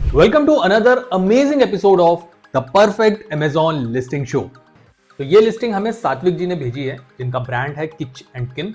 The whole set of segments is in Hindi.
Welcome to another amazing episode of the perfect Amazon listing show. तो ये लिस्टिंग हमें सात्विक जी ने भेजी है, जिनका ब्रांड है किच एंड किन,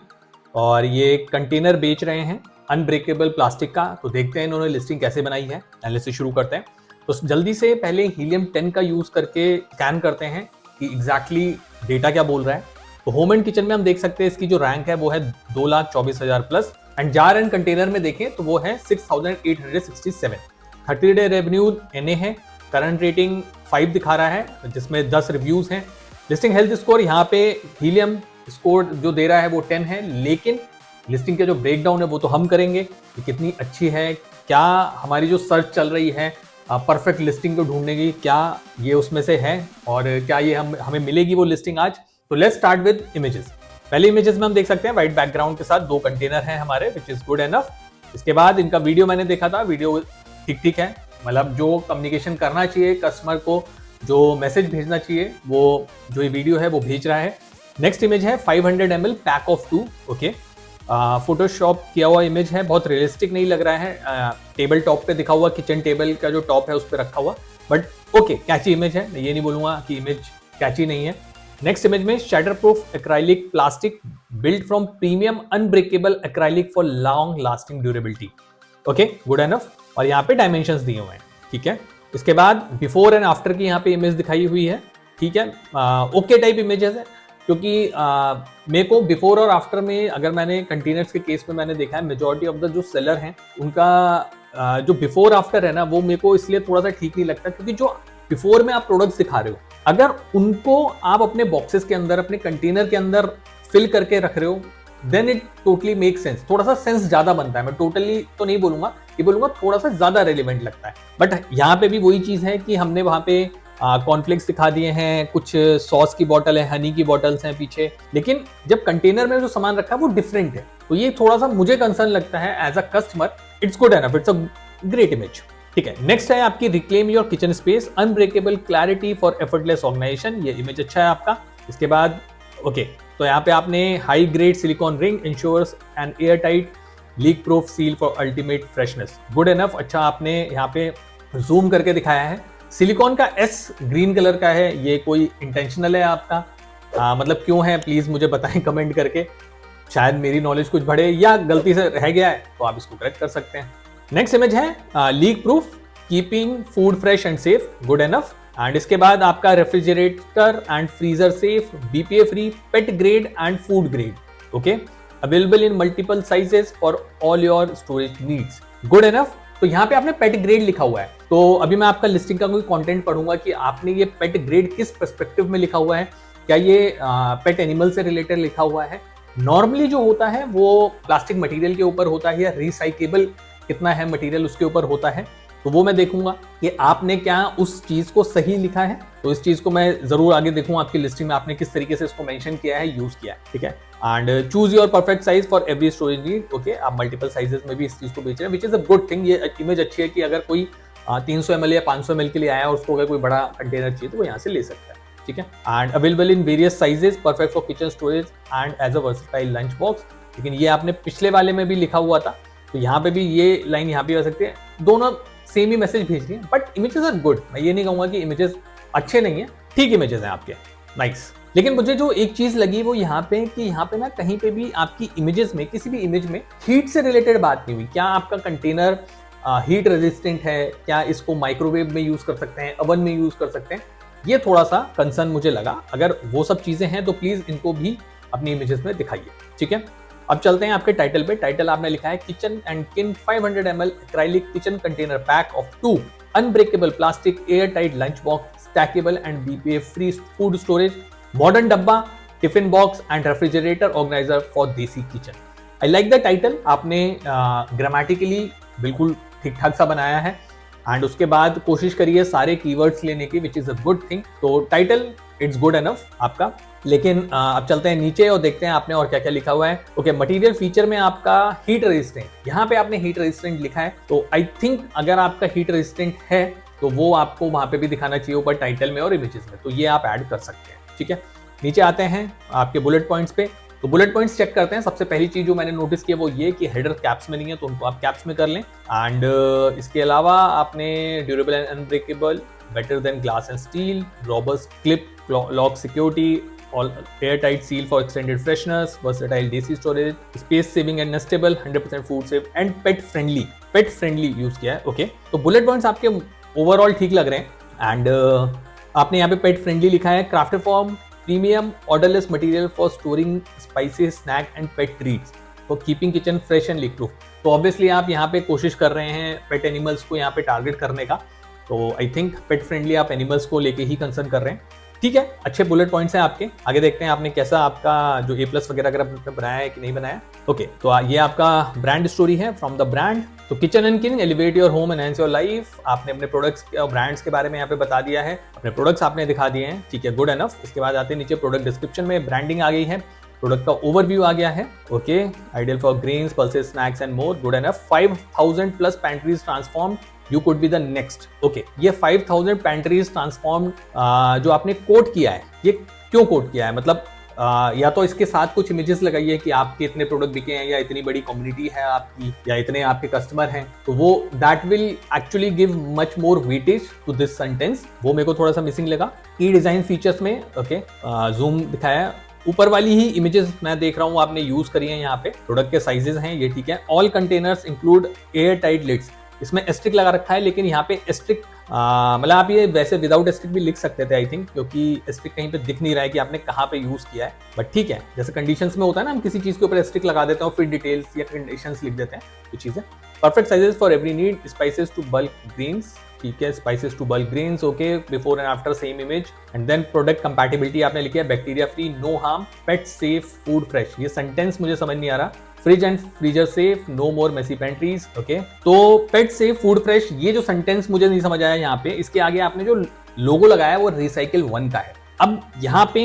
और ये कंटेनर बेच रहे हैं अनब्रेकेबल प्लास्टिक का। तो देखते हैं इन्होंने लिस्टिंग कैसे बनाई है, एनालिसिस शुरू करते हैं। तो जल्दी से पहले हीलियम 10 का यूज करके स्कैन करते हैं कि एग्जैक्टली डेटा क्या बोल रहा है। तो होम एंड किचन में हम देख सकते हैं इसकी जो रैंक है वो है 2,24,000 plus, and jar and container में देखें तो वो है 6,867। 30 डे रेवेन्यू NA है, करंट रेटिंग 5 दिखा रहा है जिसमें 10 रिव्यूज हैं। लिस्टिंग हेल्थ स्कोर यहाँ पे हीलियम स्कोर जो दे रहा है वो 10 है, लेकिन लिस्टिंग के जो ब्रेकडाउन है वो तो हम करेंगे कि कितनी अच्छी है, क्या हमारी जो सर्च चल रही है परफेक्ट लिस्टिंग को ढूंढने की, क्या ये उसमें से है और क्या ये हमें मिलेगी वो लिस्टिंग आज। तो लेट्स स्टार्ट विद इमेजेस। पहले इमेजेस में हम देख सकते हैं व्हाइट बैकग्राउंड के साथ 2 कंटेनर हैं हमारे, विच इज गुड एनफ। इसके बाद इनका वीडियो मैंने देखा था, वीडियो ठीक है, मतलब जो कम्युनिकेशन करना चाहिए कस्टमर को, जो मैसेज भेजना चाहिए वो जो ये वीडियो है वो भेज रहा है। नेक्स्ट इमेज है 500 ml pack of 2। Okay, Photoshop किया हुआ इमेज है, बहुत रियलिस्टिक नहीं लग रहा है। टेबल टॉप पे दिखा हुआ, किचन टेबल का जो टॉप है उस पर रखा हुआ, बट ओके कैची इमेज है, ये नहीं बोलूंगा कि इमेज कैची नहीं है। नेक्स्ट इमेज में shatter proof acrylic plastic build from premium unbreakable acrylic for long lasting durability. Okay, good enough. और यहाँ पे डायमेंशंस दिए हुए हैं, ठीक है। इसके बाद बिफोर एंड आफ्टर की यहाँ पे इमेज दिखाई हुई है, ठीक है। ओके टाइप इमेजेस है, क्योंकि मेरे को बिफोर और आफ्टर में, अगर मैंने कंटेनर्स के केस में मैंने देखा है मेजॉरिटी ऑफ द जो सेलर हैं उनका जो बिफोर आफ्टर है ना, वो मेरे को इसलिए थोड़ा सा ठीक नहीं लगता, क्योंकि जो बिफोर में आप प्रोडक्ट्स दिखा रहे हो, अगर उनको आप अपने बॉक्सेस के अंदर, अपने कंटेनर के अंदर फिल करके रख रहे हो, then it totally make sense. थोड़ा सा सेंस ज्यादा बनता है। मैं टोटली तो नहीं बोलूंगा, ये बोलूंगा थोड़ा सा ज्यादा रेलिवेंट लगता है। बट यहाँ पे भी वही चीज है कि हमने वहां पे कॉर्नफ्लेक्स दिखा दिए हैं, कुछ सॉस की बोतल है, हनी की बोतल्स हैं पीछे, लेकिन जब कंटेनर में जो सामान रखा है वो डिफरेंट है। तो ये थोड़ा सा मुझे कंसर्न लगता है as a customer. It's good enough, it's a great image, ठीक है। नेक्स्ट है आपकी reclaim your kitchen space unbreakable clarity for effortless organisation. ये इमेज अच्छा है आपका। इसके बाद ओके, तो यहाँ पे आपने high grade silicone ring ensures and air tight leak proof seal for ultimate freshness. Good enough, अच्छा आपने यहाँ पे जूम करके दिखाया है। सिलिकॉन का S ग्रीन कलर का है, ये कोई इंटेंशनल है आपका? मतलब क्यों है, प्लीज मुझे बताएं कमेंट करके, शायद मेरी नॉलेज कुछ बढ़े, या गलती से रह गया है तो आप इसको करेक्ट कर सकते हैं। नेक्स्ट इमेज है leak proof keeping food fresh and safe. Good enough. And इसके बाद आपका refrigerator and freezer safe, BPA free, pet grade and food grade. Okay, available in multiple sizes for all your storage needs. Good enough. तो यहाँ पे आपने पेट ग्रेड लिखा हुआ है, तो अभी मैं आपका लिस्टिंग का कोई कंटेंट पढ़ूंगा कि आपने ये पेट ग्रेड किस पर्सपेक्टिव में लिखा हुआ है। क्या ये पेट एनिमल से रिलेटेड लिखा हुआ है? नॉर्मली जो होता है वो प्लास्टिक मटेरियल के ऊपर होता है, या रिसाइकेबल कितना है मटेरियल उसके ऊपर होता है। तो वो मैं देखूंगा कि आपने क्या उस चीज को सही लिखा है। तो इस चीज को मैं जरूर आगे देखूंगा आपकी लिस्टिंग में आपने किस तरीके से इसको मेंशन किया है, यूज किया है, ठीक है। And choose your perfect size for every storage need. Okay, आप मल्टीपल साइजेस में भी इस चीज को बेच रहे हैं, which is a good thing. ये इमेज अच्छी है कि अगर कोई 300 ml या 500 ml के लिए आया और उसको अगर कोई बड़ा कंटेनर चाहिए तो वो यहाँ से ले सकता है, ठीक है। And available in various sizes, perfect for kitchen storage and as a versatile lunch box. लेकिन ये आपने पिछले वाले में भी लिखा हुआ था, तो यहाँ पे भी ये लाइन यहाँ पे आ सकती है। दोनों सेम ही मैसेज भेज रही है, बट इमेजेस आर गुड। मैं ये नहीं कहूंगा कि इमेजेस अच्छे नहीं है, ठीक इमेजेस हैं आपके, नाइस। लेकिन मुझे जो एक चीज लगी वो यहाँ पे कि यहाँ पे ना कहीं पे भी आपकी इमेजेस में, किसी भी इमेज में हीट से रिलेटेड बात नहीं हुई। क्या आपका कंटेनर हीट रेजिस्टेंट है? क्या इसको माइक्रोवेव में यूज कर सकते हैं, ओवन में यूज कर सकते हैं? ये थोड़ा सा कंसर्न मुझे लगा। अगर वो सब चीजें हैं तो प्लीज इनको भी अपनी इमेजेस में दिखाइए, ठीक है। अब चलते हैं आपके टाइटल पे। टाइटल आपने लिखा है किचन एंड किन 500 ml acrylic kitchen container pack of 2 unbreakable plastic air tight lunch box stackable and BPA free food storage, modern डब्बा, tiffin box and refrigerator organiser for desi kitchen. I like the title. आपने ग्रामेटिकली बिल्कुल ठीक ठाक सा बनाया है, एंड उसके बाद कोशिश करिए सारे कीवर्ड्स लेने की, which is a good thing. तो टाइटल इट्स गुड एनफ आपका। लेकिन अब चलते हैं नीचे और देखते हैं आपने और क्या क्या लिखा हुआ है। ओके, मटेरियल फीचर में आपका हीट रेजिस्टेंट, यहाँ पे आपने हीट रेजिस्टेंट लिखा है, तो आई थिंक अगर आपका हीट रेजिस्टेंट है तो वो आपको वहां पे भी दिखाना चाहिए ऊपर टाइटल में और इमेजेस में, तो ये आप ऐड कर सकते हैं, ठीक है। नीचे आते हैं आपके बुलेट पॉइंट्स पे। तो बुलेट पॉइंट्स चेक करते हैं। सबसे पहली चीज जो मैंने नोटिस किया वो ये कि हेडर कैप्स में नहीं है, तो उनको आप कैप्स में कर लें। एंड इसके अलावा आपने durable and unbreakable, better than glass and steel, robust clip lock security, all airtight seal for extended freshness, versatile DC storage, space saving and nestable, 100% food safe and pet friendly use किया है। ओके, तो बुलेट पॉइंट्स आपके ओवरऑल ठीक लग रहे हैं। एंड आपने यहाँ पे पेट फ्रेंडली लिखा है, crafted form premium odourless material for storing spices, snack and pet treats for keeping kitchen fresh and leak proof. तो ऑब्वियसली आप यहाँ पे कोशिश कर रहे हैं पेट एनिमल्स को यहाँ पे टारगेट करने का, तो आई थिंक पेट फ्रेंडली आप एनिमल्स को लेके ही कंसर्न कर रहे हैं। ठीक है, अच्छे बुलेट पॉइंट्स हैं आपके। आगे देखते हैं आपने कैसा आपका जो A+ वगैरह अगर आपने बनाया है कि नहीं बनाया। ओके, तो ये आपका ब्रांड स्टोरी है फ्रॉम द ब्रांड। तो kitchen and king elevate your home enhance your life. आपने अपने प्रोडक्ट्स और ब्रांड्स के बारे में यहाँ पे बता दिया है, अपने प्रोडक्ट्स आपने दिखा दिए हैं। ठीक है, गुड एनफ। इसके बाद आते हैं नीचे प्रोडक्ट डिस्क्रिप्शन में, ब्रांडिंग आ गई है, प्रोडक्ट का ओवरव्यू आ गया है। Okay, ideal for grains, pulses, snacks and more, good enough. 5000+ pantries transform, you could be the next. Okay, ये 5000 पैंट्रीज ट्रांसफॉर्म जो आपने कोट किया है, ये क्यों कोट किया है? मतलब या तो इसके साथ कुछ इमेजेस लगाइए कि आपके इतने प्रोडक्ट बिके हैं या इतनी बड़ी कम्युनिटी है आपकी या इतने आपके कस्टमर हैं, तो वो that will actually give much more weightage to this sentence. वो मेरे को थोड़ा सा मिसिंग लगा। की डिजाइन फीचर्स में ओके, जूम दिखाया, ऊपर वाली ही इमेजेस मैं देख रहा हूँ आपने यूज करी है। यहाँ पे प्रोडक्ट के साइजेस हैं ये, ठीक है। All containers include air tight lids, इसमें एस्ट्रिक लगा रखा है, लेकिन यहाँ पे एस्ट्रिक मतलब आप ये वैसे विदाउट एस्ट्रिक भी लिख सकते थे आई थिंक, क्योंकि एस्ट्रिक कहीं पे दिख नहीं रहा है कि आपने कहाँ पे यूज किया है। बट ठीक है, जैसे कंडीशंस में होता है ना, हम किसी चीज के ऊपर एस्ट्रिक लगा देते हैं और फिर डिटेल्स या कंडीशंस लिख देते हैं कुछ चीजें। Perfect sizes for every need, spices to bulk grains, ठीक है, spices to bulk grains, okay, before and after same image. And then product compatibility आपने लिखी है, bacteria free, no harm, pet safe, food fresh. ये सेंटेंस मुझे समझ नहीं आ रहा। Fridge and freezer safe, no more messy pantries, okay. तो पेट सेफ, फूड फ्रेश, ये जो सेंटेंस मुझे नहीं समझ आया यहाँ पे। इसके आगे आपने जो लोगो लगाया वो रिसाइकिल 1 का है। अब यहाँ पे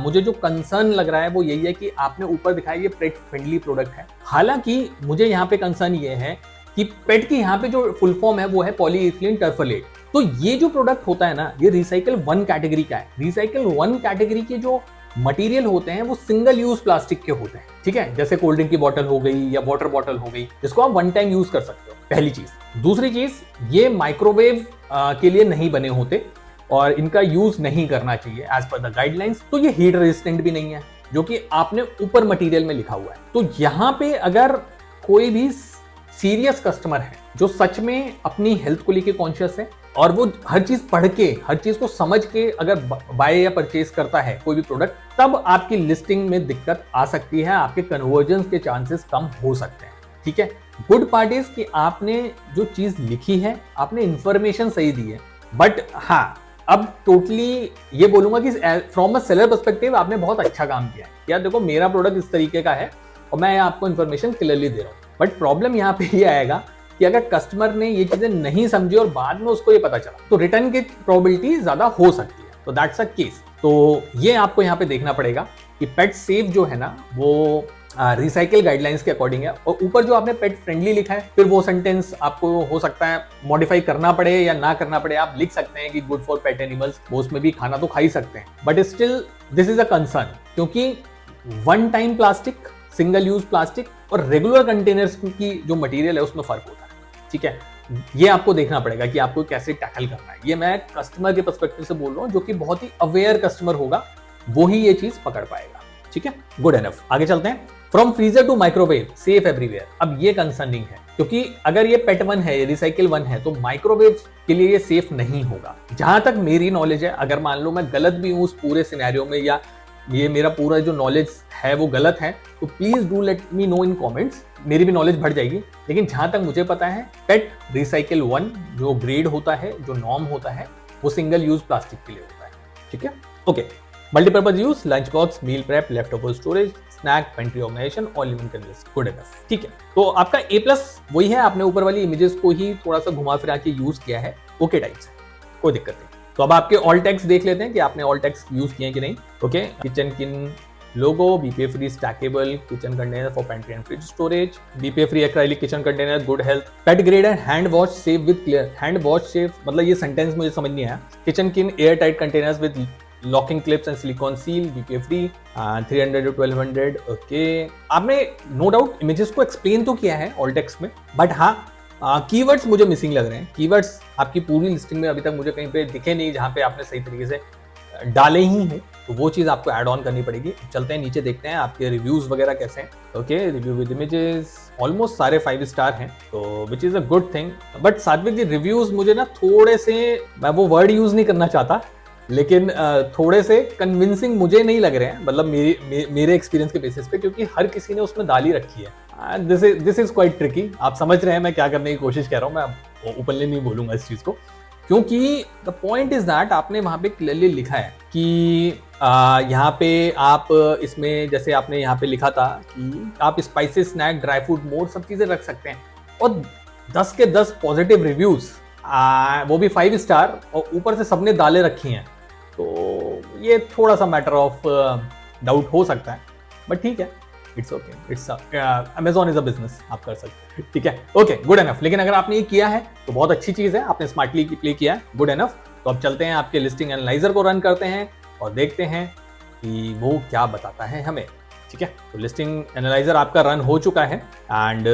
मुझे जो कंसर्न लग रहा है वो यही है कि आपने ऊपर दिखाया ये पेट फ्रेंडली प्रोडक्ट है। हालांकि मुझे यहाँ पे कंसर्न ये है कि पेट की यहाँ पे जो फुल फॉर्म है वो है पॉलीइथिलीन टरफलेट। तो ये जो प्रोडक्ट होता है ना, ये रिसाइकिल 1 कैटेगरी का है। रिसाइकिल 1 कैटेगरी के जो मटेरियल होते हैं वो सिंगल यूज प्लास्टिक के होते हैं, ठीक है। जैसे कोल्ड ड्रिंक की बोतल हो गई या वाटर बोतल हो गई, जिसको आप 1 टाइम यूज कर सकते हो, पहली चीज। दूसरी चीज, ये माइक्रोवेव के लिए नहीं बने होते और इनका यूज नहीं करना चाहिए एज पर द गाइडलाइंस। तो ये हीट रेजिस्टेंट भी नहीं है, जो कि आपने ऊपर मटेरियल में लिखा हुआ है। तो यहाँ पे अगर कोई भी सीरियस कस्टमर है जो सच में अपनी हेल्थ को लेके कॉन्शियस है और वो हर चीज पढ़ के, हर चीज को समझ के अगर बाय या परचेज करता है कोई भी प्रोडक्ट, तब आपकी लिस्टिंग में दिक्कत आ सकती है, आपके कन्वर्जन के चांसेस कम हो सकते हैं, ठीक है। गुड पार्ट इज कि आपने जो चीज लिखी है, आपने इंफॉर्मेशन सही दी है। बट हाँ, अब टोटली ये बोलूंगा कि फ्रॉम अ सेलर पर्सपेक्टिव आपने बहुत अच्छा काम किया है। यार देखो, मेरा प्रोडक्ट इस तरीके का है और मैं आपको इन्फॉर्मेशन क्लियरली दे रहा हूँ। बट प्रॉब्लम यहाँ पे ये आएगा कि अगर कस्टमर ने ये चीजें नहीं समझी और बाद में उसको ये पता चला, तो रिटर्न की प्रोबेबिलिटी ज्यादा हो सकती है। तो दैट्स अ केस। तो ये आपको यहाँ पे देखना पड़ेगा कि पेट सेफ जो है ना, वो रिसाइकिल गाइडलाइंस के अकॉर्डिंग है। और ऊपर जो आपने पेट फ्रेंडली लिखा है, फिर वो सेंटेंस आपको हो सकता है मॉडिफाई करना पड़े या ना करना पड़े। आप लिख सकते हैं कि गुड फॉर पेट एनिमल्स, वो उसमें भी खाना तो खा ही सकते हैं, but still this is a concern, क्योंकि 1 time plastic, single use plastic और रेगुलर कंटेनर्स की जो मटेरियल है उसमें फर्क होता है, ठीक है। ये आपको देखना पड़ेगा कि आपको कैसे टैकल करना है। ये मैं कस्टमर के पर्सपेक्टिव से बोल रहा हूँ, जो कि बहुत ही अवेयर कस्टमर होगा, वो ही ये चीज पकड़ पाएगा, ठीक है। Good enough. आगे चलते हैं। From freezer to microwave, safe everywhere. अब ये कंसर्निंग है, क्योंकि अगर ये पेट 1 है, ये रिसाइकिल 1 है, तो माइक्रोवेव के लिए ये सेफ नहीं होगा। जहां तक मेरी नॉलेज है, अगर मान लो मैं गलत भी हूं उस पूरे सिनेरियो में, या ये मेरा पूरा जो नॉलेज है वो गलत है, तो please do let me know in comments, मेरी भी नॉलेज बढ़ जाएगी। लेकिन जहां तक मुझे पता है, पेट रिसाइकिल 1 जो ग्रेड होता है, जो नॉर्म होता है, वो सिंगल यूज प्लास्टिक के लिए होता है, ठीक है। Okay, multipurpose use, lunch box, meal prep, left over storage, snack, pantry organisation, all living containers, good enough, ठीक है। तो आपका A+ वही है, आपने ऊपर वाली इमेजेस को ही थोड़ा सा घुमा फिरा के यूज किया है, ओके टाइप से, कोई दिक्कत नहीं। तो अब आपके ऑल टेक्स्ट देख लेते हैं कि आपने ऑल टेक्स्ट यूज किए हैं कि नहीं। ओके, किचन किन लोगो, BPA free stackable kitchen container for pantry and fridge storage, BPA free acrylic kitchen container, good health, pet grade and hand wash safe with clear, hand wash safe मतलब ये सेंटेंस मुझे समझ नहीं आया। किचन किन air tight containers with locking clips and silicon seal BPFD 300 to 1200। Okay, आपने नो डाउट इमेजेस को एक्सप्लेन तो किया है ऑल टेक्स्ट में, बट हाँ कीवर्ड्स मुझे मिसिंग लग रहे हैं। कीवर्ड्स आपकी पूरी लिस्टिंग में अभी तक मुझे कहीं पे दिखे नहीं जहां पे आपने सही तरीके से डाले ही हैं, तो वो चीज आपको ऐड ऑन करनी पड़ेगी। चलते हैं नीचे, देखते हैं आपके रिव्यूज वगैरह कैसे हैं। Okay, review with images almost सारे 5 स्टार हैं, तो which is a good thing. But सात्विक जी रिव्यूज मुझे ना थोड़े से, मैं वो वर्ड यूज नहीं करना चाहता, लेकिन थोड़े से कन्विंसिंग मुझे नहीं लग रहे हैं, मतलब मेरे एक्सपीरियंस के बेसिस पे, क्योंकि हर किसी ने उसमें डाल ही रखी है। This is quite tricky. आप समझ रहे हैं मैं क्या करने की कोशिश कर रहा हूँ, मैं ओपनली नहीं बोलूंगा इस चीज को, क्योंकि द पॉइंट इज दैट आपने वहां पे क्लियरली लिखा है कि यहाँ पे आप इसमें, जैसे आपने यहाँ पे लिखा था कि आप स्पाइसेस, स्नैक, ड्राई फ्रूट, मोड सब चीजें रख सकते हैं, और 10 के 10 पॉजिटिव रिव्यूज, वो भी 5 स्टार, और ऊपर से सबने डाले रखी हैं, तो ये थोड़ा सा मैटर ऑफ डाउट हो सकता है, बट ठीक है, it's okay, it's Amazon is a business, आप कर सकते हैं, ठीक है, ओके, गुड एनफ। लेकिन अगर आपने ये किया है तो बहुत अच्छी चीज है, आपने स्मार्टली प्ले किया है, गुड एनफ। तो अब चलते हैं आपके लिस्टिंग एनालाइजर को रन करते हैं और देखते हैं कि वो क्या बताता है हमें, ठीक है। तो लिस्टिंग एनालाइजर आपका रन हो चुका है एंड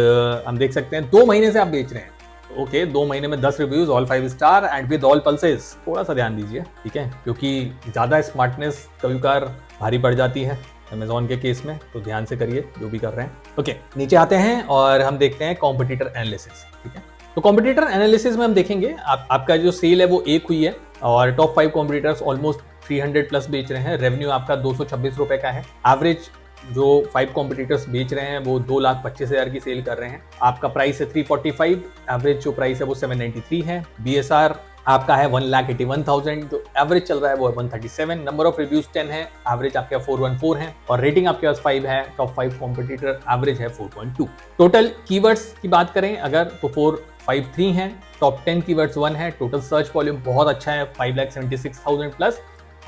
हम देख सकते हैं 2 महीने से आप बेच रहे हैं। ओके, 2 महीने में 10 reviews, all 5 star and with all pulses. थोड़ा सा ध्यान दीजिए, ठीक है, क्योंकि ज्यादा स्मार्टनेस कभी कभार भारी पड़ जाती है अमेजॉन के केस में, तो ध्यान से करिए जो भी कर रहे हैं। ओके, नीचे आते हैं और हम देखते हैं कॉम्पिटिटर एनालिसिस, ठीक है। तो कॉम्पिटिटर एनालिसिस में हम देखेंगे आपका जो सेल है वो 1 हुई है, और टॉप 5 कॉम्पिटिटर्स ऑलमोस्ट 300 प्लस बेच रहे हैं। रेवेन्यू आपका 226 रुपए का है। एवरेज जो 5 कॉम्पिटिटर्स बेच रहे हैं वो 2,25,000 की सेल कर रहे हैं। आपका प्राइस है 345, एवरेज जो प्राइस है वो 793 है। BSR आपका है 1,81,000, जो एवरेज चल रहा है वो 137। नंबर ऑफ रिव्यूज 10 है, एवरेज आपके 414 है, और रेटिंग आपके पास 5 है। टॉप 5 कॉम्पिटिटर एवरेज है 4.2। टोटल कीवर्ड्स की बात करें अगर तो 453 है। टॉप 10 कीवर्ड्स 1 है। टोटल सर्च वॉल्यूम बहुत अच्छा है, 5,76,000 plus,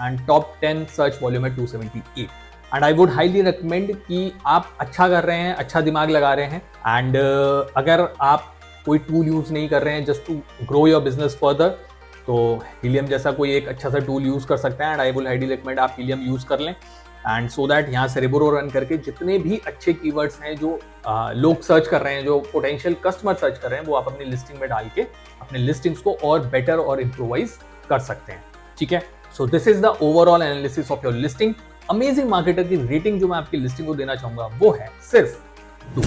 and top 10 search volume है 278। And I would highly recommend कि आप अच्छा कर रहे हैं, अच्छा दिमाग लगा रहे हैं, एंड अगर आप कोई टूल यूज नहीं कर रहे हैं just to grow your business further, तो हीलियम जैसा कोई एक अच्छा सा टूल यूज कर सकते हैं, and I will highly recommend आप हीलियम यूज कर लें, एंड सो दैट यहाँ सेरेब्रो रन करके जितने भी अच्छे कीवर्ड्स हैं जो लोग सर्च कर रहे हैं, जो पोटेंशियल कस्टमर सर्च कर रहे हैं, वो आप अपनी लिस्टिंग में डाल के अपने लिस्टिंग्स को और बेटर और इम्प्रोवाइज कर सकते हैं, ठीक है। So this is the overall analysis of your listing. Amazing marketer की रेटिंग जो मैं आपकी लिस्टिंग को देना चाहूंगा वो है सिर्फ 2।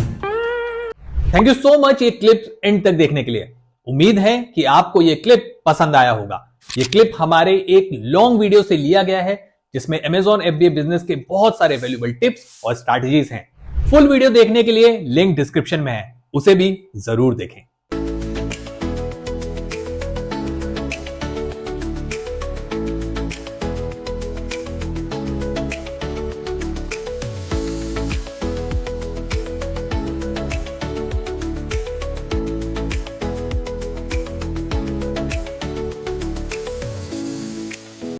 थैंक यू सो मच ये क्लिप एंड तक देखने के लिए। उम्मीद है कि आपको ये क्लिप पसंद आया होगा। ये क्लिप हमारे एक लॉन्ग वीडियो से लिया गया है जिसमें Amazon FBA बिजनेस के बहुत सारे वैल्यूएबल टिप्स और स्ट्रैटेजीज हैं। फुल वीडियो देखने के लिए लिंक डिस्क्रिप्शन में है, उसे भी जरूर देखें।